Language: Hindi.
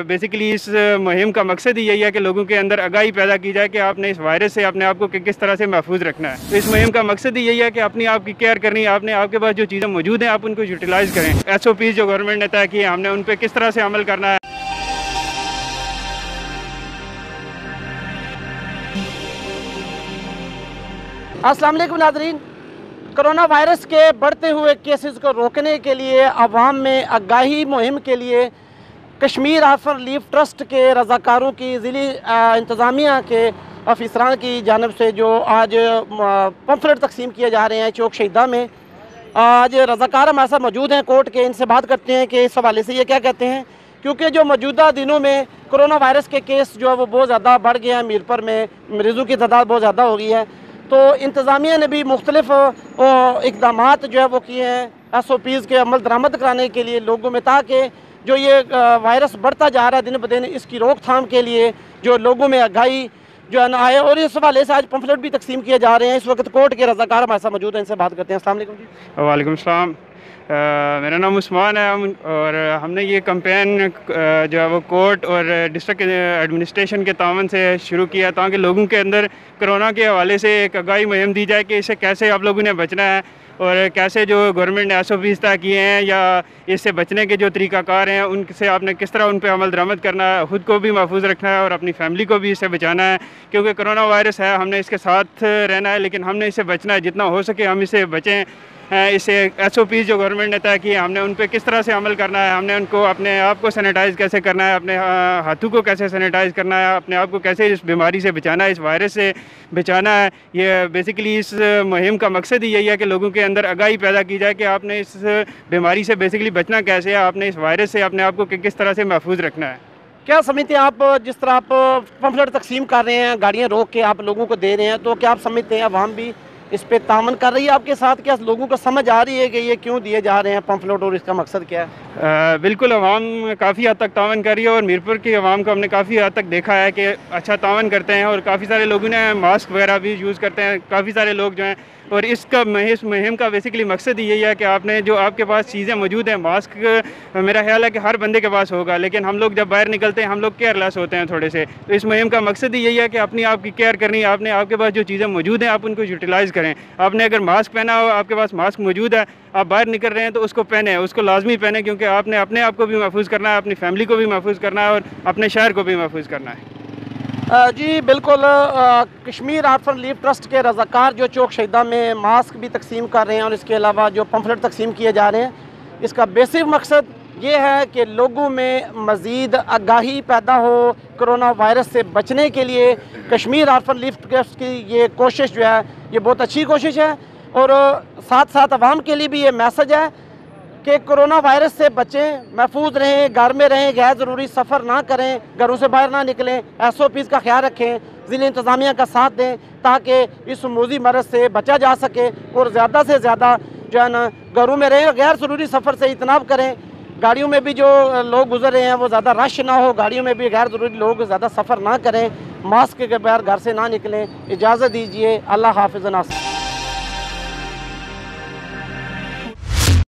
बेसिकली इस मुहिम का मकसद ही यही है कि लोगों के अंदर आगाही पैदा की जाए कि आपने इस वायरस से अपने आप को किस तरह से महफूज रखना है। तो इस मुहिम का मकसद ही यही है कि अपनी आपकी केयर करनी है, आपने आपके पास जो चीज़ें मौजूद हैं आप उनको यूटिलाइज़ करें। SOPs जो गवर्नमेंट ने तय किए हमने उन पर किस तरह से अमल करना है। अस्सलाम वालेकुम नाज़रीन, कोरोना वायरस के बढ़ते हुए केसेस को रोकने के लिए अवाम में आगाही मुहिम के लिए कश्मीर आफर रिलीफ ट्रस्ट के रज़ाकारों की ज़िली इंतज़ामिया के अफसरान की जानब से जो आज पम्फलेट तकसीम किए जा रहे हैं चौक शहीदा में। आज रज़ाकार हमारे साथ मौजूद हैं कोर्ट के, इनसे बात करते हैं कि इस हवाले से ये क्या कहते हैं, क्योंकि जो मौजूदा दिनों में कोरोना वायरस के केस जो है वो बहुत ज़्यादा बढ़ गए हैं। मीरपुर में मरीज़ों की तादाद बहुत ज़्यादा हो गई है, तो इंतज़ामिया ने भी मुख्तलिफ इकदाम जो है वो किए हैं SOPs के अमल दरामद कराने के लिए लोगों में, ताकि जो ये वायरस बढ़ता जा रहा है दिन ब दिन इसकी रोकथाम के लिए जो लोगों में आगाही जो है ना आए। और इस हवाले से आज पम्फलेट भी तकसीम किए जा रहे हैं। इस वक्त कोर्ट के रज़ाकार हमारे साथ मौजूद हैं, इनसे बात करते हैं। अस्सलाम वालेकुम जी। वालेकुम सलाम, मेरा नाम उस्मान है और हमने ये कैंपेन जो है वो कोर्ट और डिस्ट्रिक्ट एडमिनिस्ट्रेशन के तावन से शुरू किया ताकि लोगों के अंदर कोरोना के हवाले से एक आगाही मुहिम दी जाए कि इससे कैसे आप लोगों ने बचना है और कैसे जो गवर्नमेंट ने SOPs तय किए हैं या इससे बचने के जो तरीक़ाकार हैं उनसे आपने किस तरह उन पर अमल दरामद करना है, ख़ुद को भी महफूज रखना है और अपनी फैमिली को भी इससे बचाना है। क्योंकि कोरोना वायरस है, हमने इसके साथ रहना है, लेकिन हमने इससे बचना है, जितना हो सके हम इससे बचें। इससे SOPs जो गवर्नमेंट ने तय किए हमने उन पर किस तरह से अमल करना है, हमने उनको अपने आप को सैनिटाइज़ कैसे करना है, अपने हाथों को कैसे सैनिटाइज़ करना है, अपने आप को कैसे इस बीमारी से बचाना है, इस वायरस से बचाना है। ये बेसिकली इस मुहिम का मकसद ही यही है कि लोगों के अंदर आगाही पैदा की जाए कि आपने इस बीमारी से बेसिकली बचना कैसे है, आपने इस वायरस से अपने आप को किस तरह से महफूज रखना है। क्या समझते हैं आप, जिस तरह आप पम्फलेट तकसीम कर रहे हैं, गाड़ियाँ रोक के आप लोगों को दे रहे हैं, तो क्या आप समझते हैं अवाम भी इस पे तामन कर रही है आपके साथ? क्या लोगों को समझ आ रही है कि ये क्यों दिए जा रहे हैं पम्फलेट और इसका मकसद क्या है? बिल्कुल, अवाम काफ़ी हद तक तावन कर रही है और मीरपुर की अवाम को हमने काफ़ी हद तक देखा है कि अच्छा तावन करते हैं और काफ़ी सारे लोगों ने मास्क वगैरह भी यूज़ करते हैं, काफ़ी सारे लोग जो हैं। और इसका इस मुहिम का बेसिकली मकसद ही यही है कि आपने जो आपके पास चीज़ें मौजूद हैं, मास्क मेरा ख्याल है कि हर बंदे के पास होगा, लेकिन हम लोग जब बाहर निकलते हैं हम लोग केयरलेस होते हैं थोड़े से। तो इस मुहिम का मकसद ही यही है कि अपनी आपकी केयर करनी है, आपने आपके पास जो चीज़ें मौजूद हैं आप उनको यूटिलाइज़ करें। आपने अगर मास्क पहना हो, आपके पास मास्क मौजूद है, आप बाहर निकल रहे हैं तो उसको पहने, उसको लाजमी पहने, क्योंकि आपने अपने आप को भी महफूज करना है, अपनी फैमिली को भी महफूज करना है और अपने शहर को भी महफूज करना है। जी बिल्कुल, कश्मीर आफर रिलीफ ट्रस्ट के रज़ाकार जो चौक शहीदा में मास्क भी तकसीम कर रहे हैं और इसके अलावा जो पम्फलेट तकसीम किए जा रहे हैं, इसका बेसिक मकसद ये है कि लोगों में मज़ीद आगाही पैदा हो कोरोना वायरस से बचने के लिए। कश्मीर आफर रिलीफ ट्रस्ट की ये कोशिश जो है ये बहुत अच्छी कोशिश है और साथ साथ अवाम के लिए भी ये मैसेज है कि कोरोना वायरस से बचें, महफूज रहें, घर में रहें, गैर ज़रूरी सफ़र ना करें, घरों से बाहर ना निकलें, SOPs का ख्याल रखें, ज़िले इंतज़ामिया का साथ दें ताकि इस मूजी मरज़ से बचा जा सके और ज़्यादा से ज़्यादा जो है ना घरों में रहें, गैर ज़रूरी सफ़र से इजतनाब करें। गाड़ियों में भी जो लोग गुजर रहे हैं वो ज़्यादा रश ना हो, गाड़ियों में भी गैर ज़रूरी लोग ज़्यादा सफ़र ना करें, मास्क के बगैर घर से ना निकलें। इजाज़त दीजिए, अल्लाह हाफ़िज़ नास।